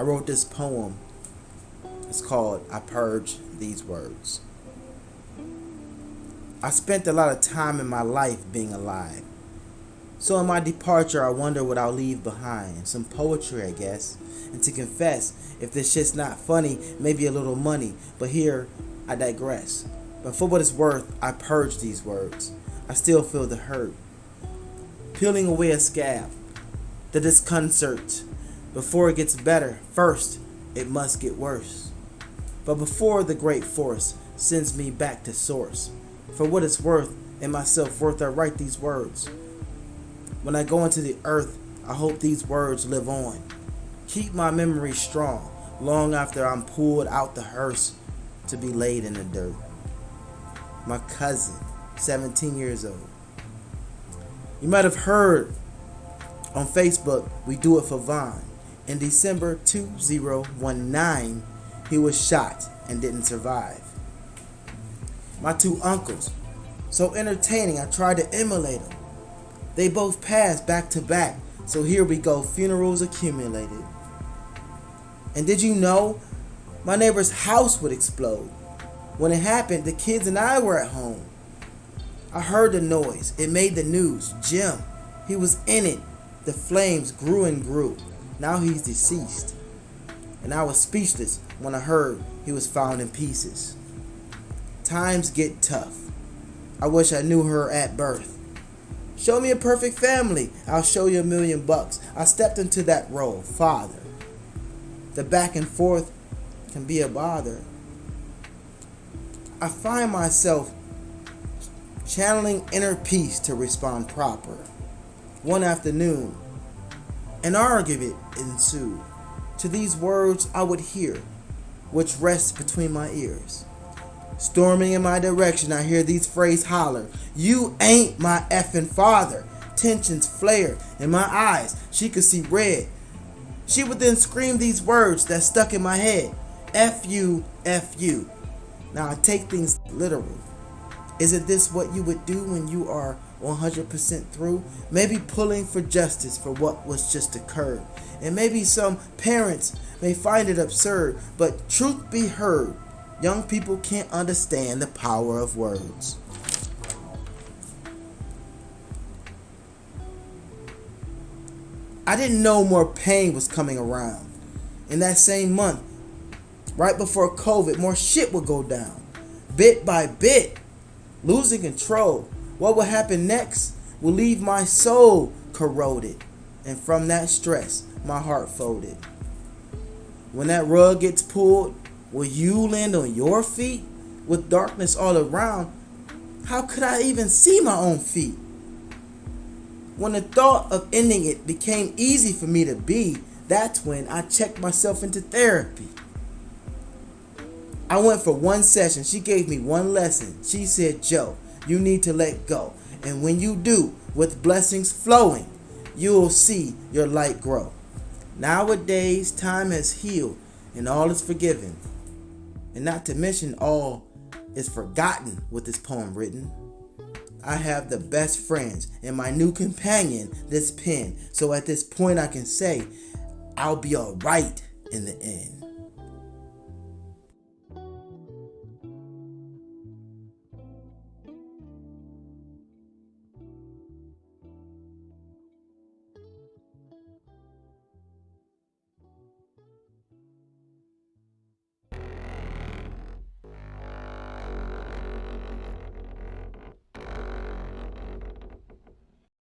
wrote this poem. It's called I Purge These Words. I spent a lot of time in my life being alive. So in my departure, I wonder what I'll leave behind. Some poetry, I guess. And to confess, if this shit's not funny, maybe a little money. But here, I digress. But for what it's worth, I purge these words. I still feel the hurt. Peeling away a scab. The disconcert. Before it gets better, first, it must get worse. But before the great force sends me back to source. For what it's worth, in my self-worth, I write these words. When I go into the earth, I hope these words live on. Keep my memory strong, long after I'm pulled out the hearse to be laid in the dirt. My cousin, 17 years old. You might have heard on Facebook, we do it for Vaughn. In December 2019, he was shot and didn't survive. My two uncles, so entertaining, I tried to emulate them. They both passed back to back, so here we go, funerals accumulated. And did you know, my neighbor's house would explode. When it happened, the kids and I were at home. I heard the noise, it made the news. Jim, he was in it. The flames grew and grew. Now he's deceased. And I was speechless when I heard he was found in pieces. Times get tough. I wish I knew her at birth. Show me a perfect family, I'll show you $1 million. I stepped into that role, father. The back and forth can be a bother. I find myself channeling inner peace to respond proper. One afternoon, an argument ensued. To these words I would hear, which rests between my ears. Storming in my direction, I hear these phrases holler, "You ain't my effing father." Tensions flare in my eyes, she could see red. She would then scream these words that stuck in my head. F you, F you. Now I take things literal. Isn't this what you would do when you are 100% through? Maybe pulling for justice for what was just occurred. And maybe some parents may find it absurd, but truth be heard, young people can't understand the power of words. I didn't know more pain was coming around. In that same month, right before COVID, more shit would go down. Bit by bit, losing control. What will happen next will leave my soul corroded. And from that stress, my heart folded. When that rug gets pulled, will you land on your feet? With darkness all around, how could I even see my own feet? When the thought of ending it became easy for me to be, that's when I checked myself into therapy. I went for one session. She gave me one lesson. She said, "Joe, you need to let go. And when you do, with blessings flowing, you'll see your light grow." Nowadays, time has healed and all is forgiven. And not to mention all is forgotten with this poem written. I have the best friends and my new companion, this pen. So at this point I can say, I'll be alright in the end.